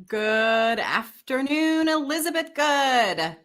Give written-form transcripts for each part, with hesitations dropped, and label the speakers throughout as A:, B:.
A: Good afternoon, Elizabeth Good.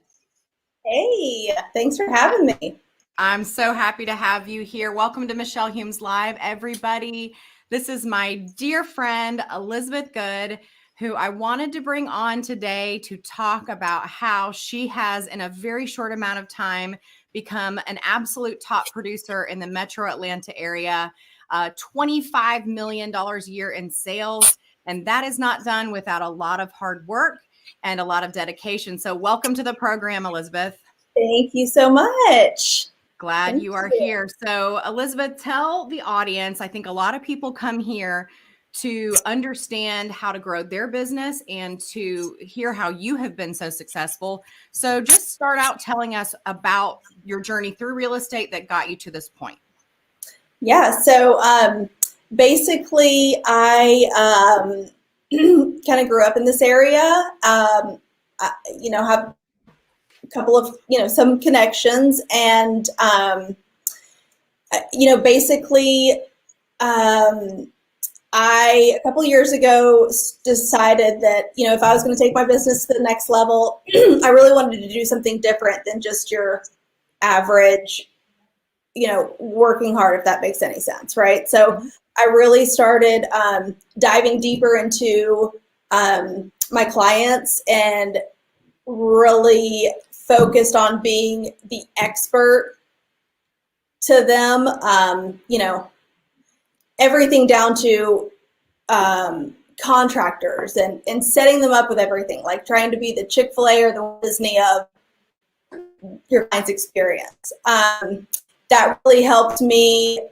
B: Hey, thanks for having me.
A: I'm so happy to have you here. Welcome to Michelle Humes Live, everybody. This is my dear friend, Elizabeth Good, who I wanted to bring on today to talk about how she has, in a very short amount of time, become an absolute top producer in the metro Atlanta area, $25 million a year in sales. And that is not done without a lot of hard work and a lot of dedication. So, welcome to the program, Elizabeth.
B: Thank you so much.
A: Glad
B: Thank
A: you are
B: you.
A: here. So, Elizabeth, tell the audience. I think a lot of people come here to understand how to grow their business and to hear how you have been so successful. So, just start out telling us about your journey through real estate that got you to this point.
B: Yeah, so basically, I kind of grew up in this area. Have a couple of, some connections, and basically, um, a couple of years ago decided that, if I was going to take my business to the next level, I really wanted to do something different than just your average, working hard, if that makes any sense, right? So
A: Mhm.
B: I really started diving deeper into my clients and really focused on being the expert to them, everything down to contractors and setting them up with everything, like trying to be the Chick-fil-A or the Disney of your client's experience. That really helped me,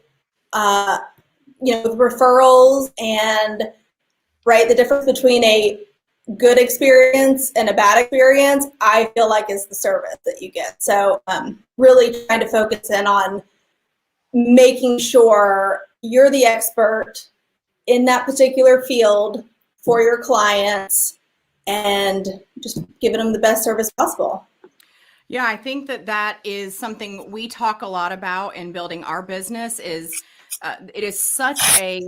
B: uh, with referrals and right the difference between a good experience and a bad experience. I feel like is the service that you get. So really trying to focus in on making sure you're the expert in that particular field for your clients and just giving them the best service possible.
A: Yeah, I think that that is something we talk a lot about in building our business is it is such a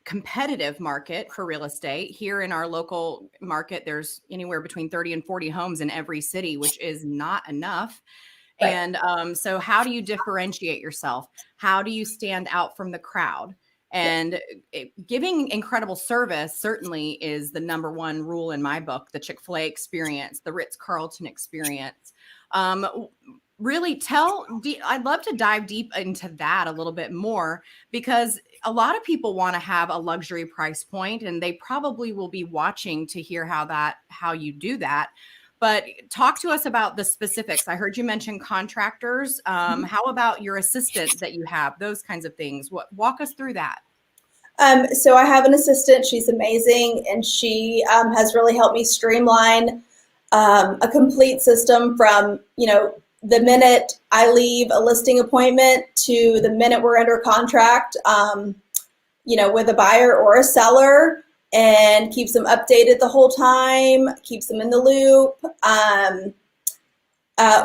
A: competitive market for real estate. Here in our local market, there's anywhere between 30 and 40 homes in every city, which is not enough.
B: Right.
A: And so, how do you differentiate yourself? How do you stand out from the crowd?
B: Yeah.
A: And giving incredible service certainly is the number one rule in my book, the Chick-fil-A experience, the Ritz-Carlton experience. Um, really I'd love to dive deep into that a little bit more because a lot of people want to have a luxury price point and they probably will be watching to hear how you do that. But talk to us about the specifics. I heard you mention contractors. How about your assistant that you have? Those kinds of things. Walk us through that.
B: So I have an assistant. She's amazing, and she has really helped me streamline a complete system from the minute I leave a listing appointment to the minute we're under contract, with a buyer or a seller, and keeps them updated the whole time, keeps them in the loop.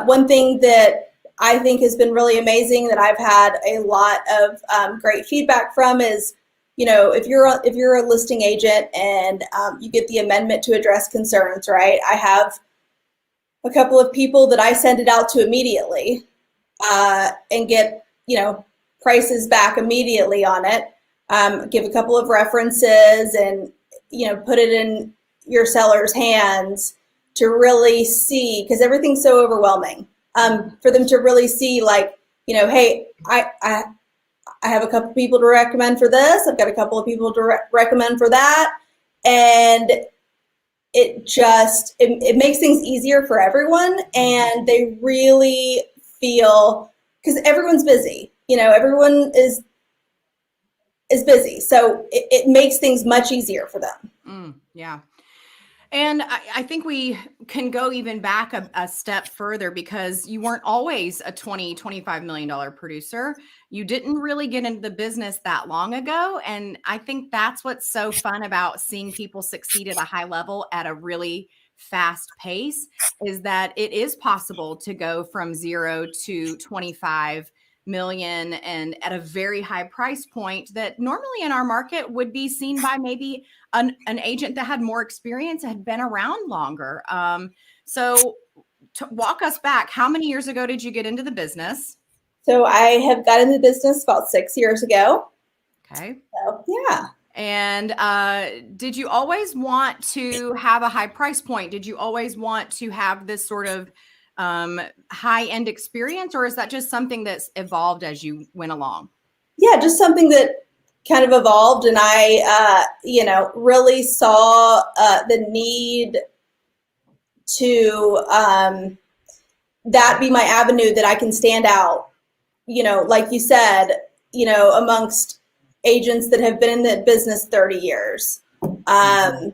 B: One thing that I think has been really amazing that I've had a lot of great feedback from is, if you're a listing agent and you get the amendment to address concerns, right? I have a couple of people that I send it out to immediately and get prices back immediately on it. Give a couple of references and put it in your seller's hands to really see, because everything's so overwhelming, for them to really see, like, hey, I have a couple people to recommend for this. I've got a couple of people to recommend for that. And it makes things easier for everyone. And they really feel, because everyone's busy, everyone is busy. So it makes things much easier for them.
A: Yeah. And I think we can go even back a step further because you weren't always a $25 million producer. You didn't really get into the business that long ago. And I think that's what's so fun about seeing people succeed at a high level at a really fast pace is that it is possible to go from 0 to 25 million and at a very high price point that normally in our market would be seen by maybe an agent that had more experience, had been around longer. So to walk us back, how many years ago did you get into the business?
B: So I have got into the business about 6 years ago.
A: Okay.
B: So yeah.
A: And did you always want to have a high price point? Did you always want to have this sort of high-end experience, or is that just something that's evolved as you went along?
B: Yeah, just something that kind of evolved, and I, really saw the need to that be my avenue that I can stand out, like you said, amongst agents that have been in the business 30 years. So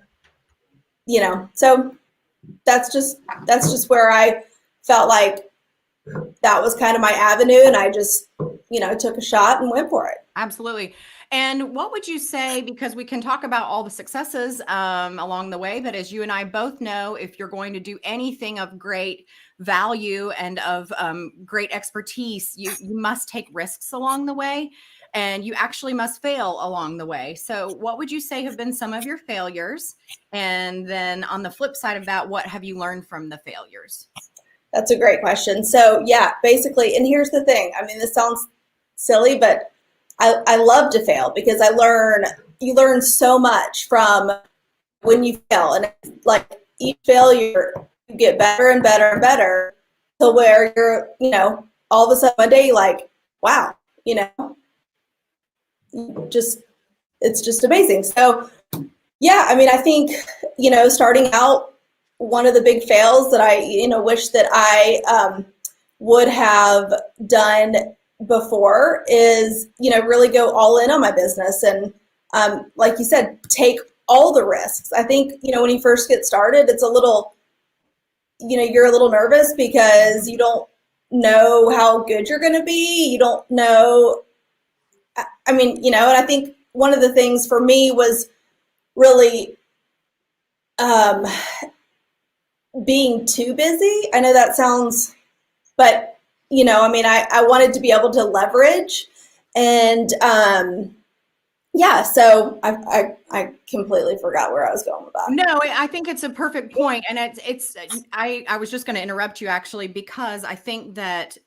B: that's just where I felt like that was kind of my avenue, and I just, took a shot and went for it.
A: Absolutely. And what would you say, because we can talk about all the successes along the way, but as you and I both know, if you're going to do anything of great value and of great expertise, you must take risks along the way, and you actually must fail along the way. So what would you say have been some of your failures? And then on the flip side of that, what have you learned from the failures?
B: That's a great question. So yeah, basically, and here's the thing. I mean, this sounds silly, but I love to fail because you learn so much from when you fail. And it's like each failure, you get better and better and better to where you're, all of a sudden one day you're like, wow, it's just amazing. So yeah, I mean, I think, starting out, one of the big fails that I, wish that I would have done before is, really go all in on my business. And like you said, take all the risks. I think, when you first get started, it's a little, you're a little nervous because you don't know how good you're going to be. You don't know. I mean, and I think one of the things for me was really being too busy. I know that sounds, but I mean, I wanted to be able to leverage, and yeah, so I completely forgot where I was going with that.
A: No, I think it's a perfect point. And I was just going to interrupt you actually, because I think that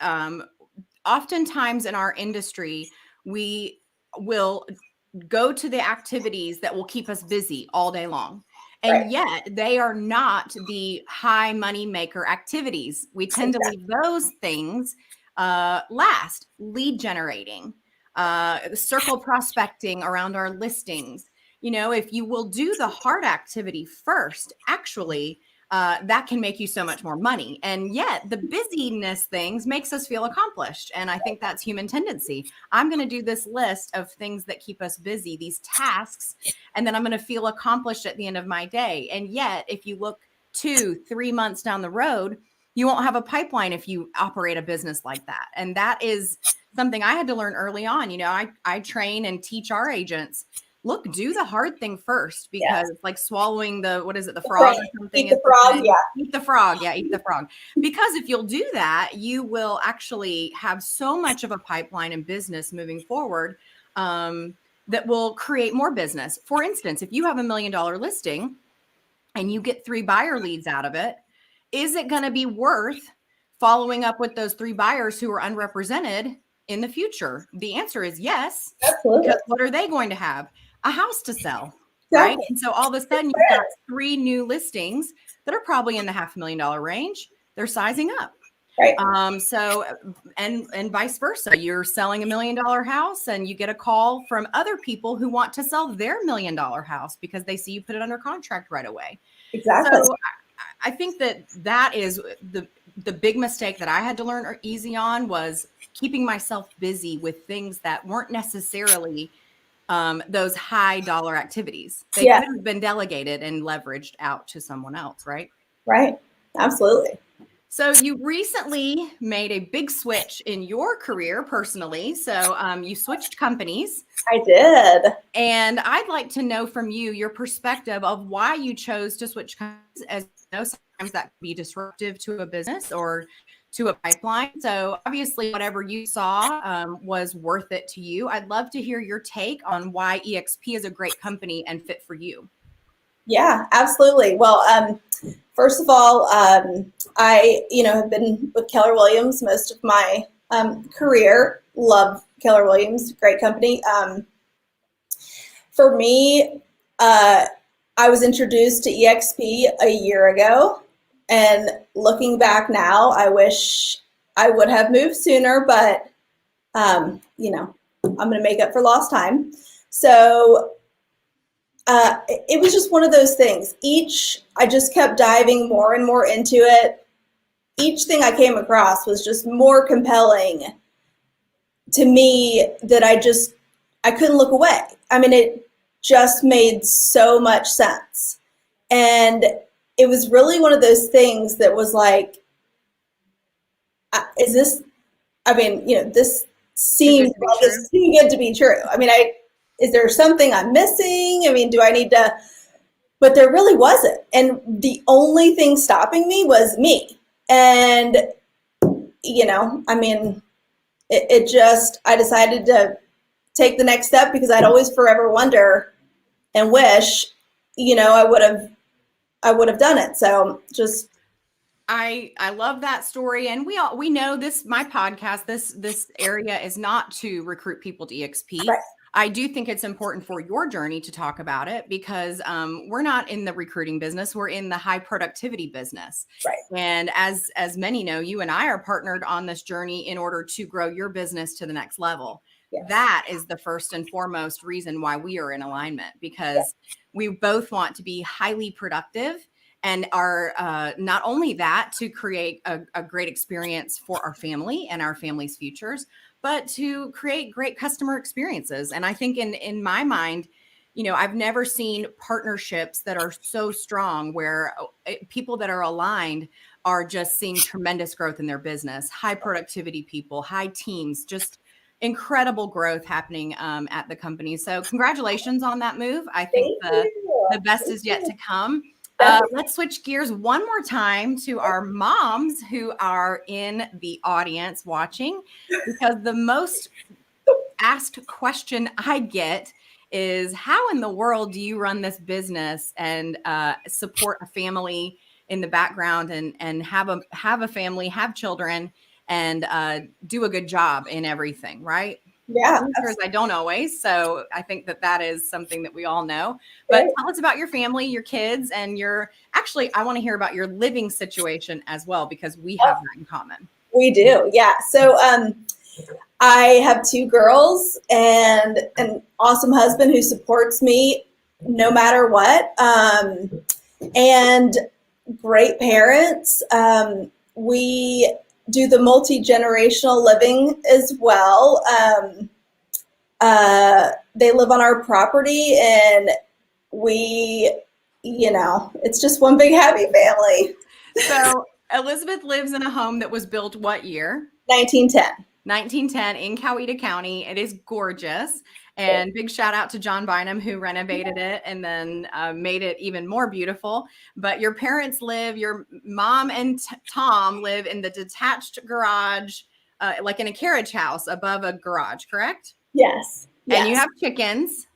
A: oftentimes in our industry, we will go to the activities that will keep us busy all day long. And
B: Right.
A: yet they are not the high money maker activities. We tend to leave those things last. Lead generating, circle prospecting around our listings. If you will do the hard activity first, actually, that can make you so much more money. And yet the busyness things makes us feel accomplished. And I think that's human tendency. I'm going to do this list of things that keep us busy, these tasks, and then I'm going to feel accomplished at the end of my day. And yet, if you look 2-3 months down the road, you won't have a pipeline if you operate a business like that. And that is something I had to learn early on. I train and teach our agents, look, do the hard thing first, because it's like swallowing the frog or something.
B: Eat the frog, yeah.
A: Eat the frog, yeah, eat the frog. Because if you'll do that, you will actually have so much of a pipeline in business moving forward that will create more business. For instance, if you have $1 million listing and you get 3 buyer leads out of it, is it going to be worth following up with those 3 buyers who are unrepresented in the future? The answer is yes.
B: Absolutely.
A: Because what are they going to have? A house to sell, right? And so all of a sudden you've got 3 new listings that are probably in the $500,000 range. They're sizing up.
B: Right.
A: So, and vice versa, you're selling $1 million house and you get a call from other people who want to sell their $1 million house because they see you put it under contract right away.
B: Exactly.
A: So I think that is the big mistake that I had to learn easy on, was keeping myself busy with things that weren't necessarily those high dollar activities. They could have been delegated and leveraged out to someone else, right?
B: Right. Absolutely.
A: So you recently made a big switch in your career personally. So you switched companies.
B: I did.
A: And I'd like to know from you your perspective of why you chose to switch companies. As you know, sometimes that can be disruptive to a business, or to a pipeline. So obviously whatever you saw was worth it to you. I'd love to hear your take on why EXP is a great company and fit for you.
B: Yeah, absolutely. Well, first of all, I, have been with Keller Williams most of my career. Love Keller Williams, great company. For me, I was introduced to EXP a year ago, and looking back now, I wish I would have moved sooner, but I'm going to make up for lost time. So it was just one of those things. I just kept diving more and more into it. Each thing I came across was just more compelling to me that I couldn't look away. I mean, it just made so much sense. And it was really one of those things that was like, this seems like it's too good to be true. I mean, is there something I'm missing? I mean, do I need to, but there really wasn't. And the only thing stopping me was me. And, I decided to take the next step because I'd always forever wonder and wish, I would have done it. So just.
A: I love that story. And we know this, my podcast, this area is not to recruit people to EXP.
B: Right.
A: I do think it's important for your journey to talk about it because we're not in the recruiting business. We're in the high productivity business.
B: Right.
A: And as many know, you and I are partnered on this journey in order to grow your business to the next level. Yes. That is the first and foremost reason why we are in alignment, because we both want to be highly productive and are not only that to create a great experience for our family and our family's futures, but to create great customer experiences. And I think in my mind, I've never seen partnerships that are so strong where people that are aligned are just seeing tremendous growth in their business, high productivity people, high teams, just incredible growth happening at the company. So congratulations on that move. I think the best is yet to come. Let's switch gears one more time to our moms who are in the audience watching, because the most asked question I get is, how in the world do you run this business and support a family in the background and have a family, have children, and do a good job in everything, right?
B: Yeah.
A: I don't always. So I think that is something that we all know. But tell us about your family, your kids, and I want to hear about your living situation as well, because we have that in common.
B: We do. Yeah. So I have 2 girls and an awesome husband who supports me no matter what. And great parents. We do the multi-generational living as well. They live on our property, and we, it's just one big happy family.
A: So Elizabeth lives in a home that was built what year?
B: 1910.
A: 1910 in Coweta County. It is gorgeous. And big shout out to John Bynum, who renovated it and then made it even more beautiful. But your parents your mom and Tom live in the detached garage, like in a carriage house above a garage, correct?
B: Yes.
A: And you have chickens.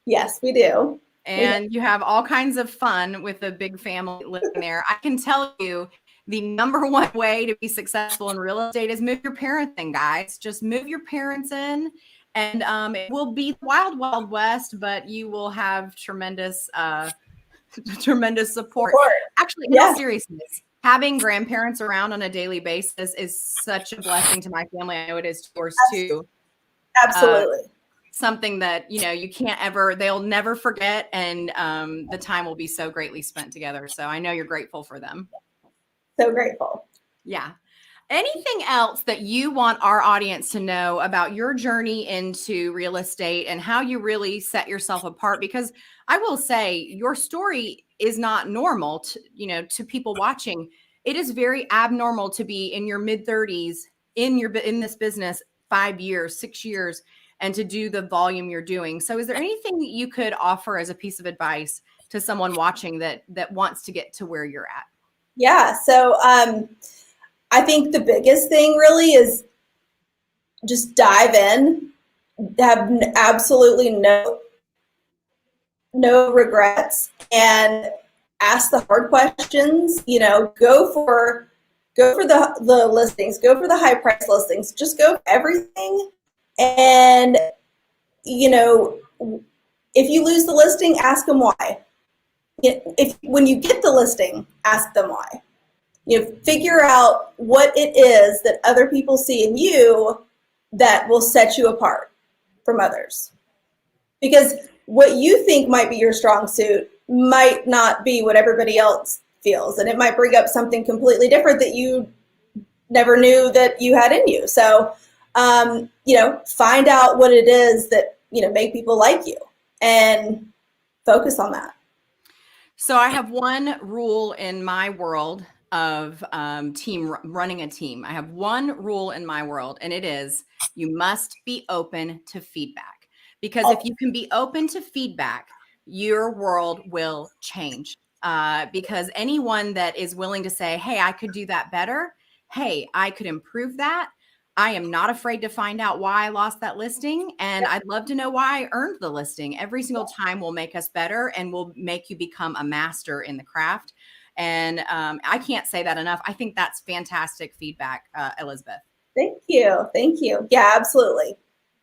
B: Yes, we do.
A: And you have all kinds of fun with a big family living there. I can tell you, the number one way to be successful in real estate is move your parents in, guys. Just move your parents in, and it will be wild, wild west, but you will have tremendous support. Actually, in all seriousness, having grandparents around on a daily basis is such a blessing to my family. I know it is to yours too.
B: Absolutely.
A: Something that, you can't they'll never forget. And the time will be so greatly spent together. So I know you're grateful for them.
B: So grateful.
A: Yeah. Anything else that you want our audience to know about your journey into real estate and how you really set yourself apart? Because I will say your story is not normal to people watching. It is very abnormal to be in your mid-30s in this business 5 years, 6 years, and to do the volume you're doing. So is there anything that you could offer as a piece of advice to someone watching that wants to get to where you're at?
B: Yeah. So I think the biggest thing really is just dive in, have absolutely no regrets, and ask the hard questions. Go for the listings, go for the high price listings, just go for everything. And if you lose the listing, ask them why. If when you get the listing, ask them why. Figure out what it is that other people see in you that will set you apart from others. Because what you think might be your strong suit might not be what everybody else feels, and it might bring up something completely different that you never knew that you had in you. So, find out what it is that, make people like you, and focus on that.
A: So I have one rule in my world of running a team. I have one rule in my world, and it is you must be open to feedback. Because if you can be open to feedback, your world will change. Because anyone that is willing to say, hey, I could do that better. Hey, I could improve that. I am not afraid to find out why I lost that listing. And I'd love to know why I earned the listing. Every single time will make us better and will make you become a master in the craft. And I can't say that enough. I think that's fantastic feedback, Elizabeth.
B: Thank you. Thank you. Yeah, absolutely.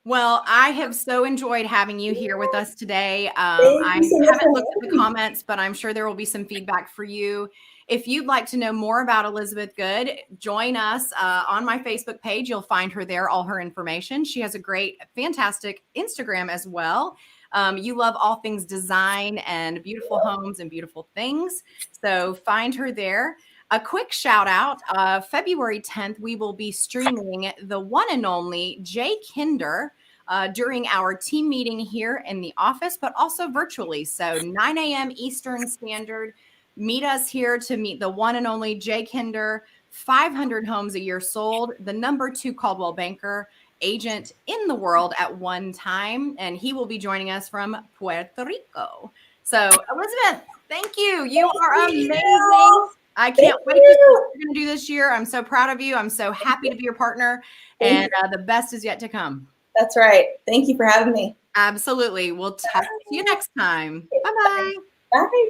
A: Well, I have so enjoyed having you here with us today.
B: Thank you so much
A: haven't
B: for
A: looked at the
B: having me.
A: comments, but I'm sure there will be some feedback for you. If you'd like to know more about Elizabeth Good, join us on my Facebook page. You'll find her there, all her information. She has a great, fantastic Instagram as well. You love all things design and beautiful homes and beautiful things. So find her there. A quick shout out, February 10th, we will be streaming the one and only Jay Kinder during our team meeting here in the office, but also virtually. So 9 a.m. Eastern Standard, meet us here to meet the one and only Jay Kinder, 500 homes a year sold, the #2 Caldwell Banker agent in the world at one time. And he will be joining us from Puerto Rico. So Elizabeth, thank you. You are amazing. I can't wait to see what you're going to do this year. I'm so proud of you. I'm so happy to be your partner. And the best is yet to come.
B: That's right. Thank you for having me.
A: Absolutely. We'll talk to you next time. Bye-bye.
B: Bye.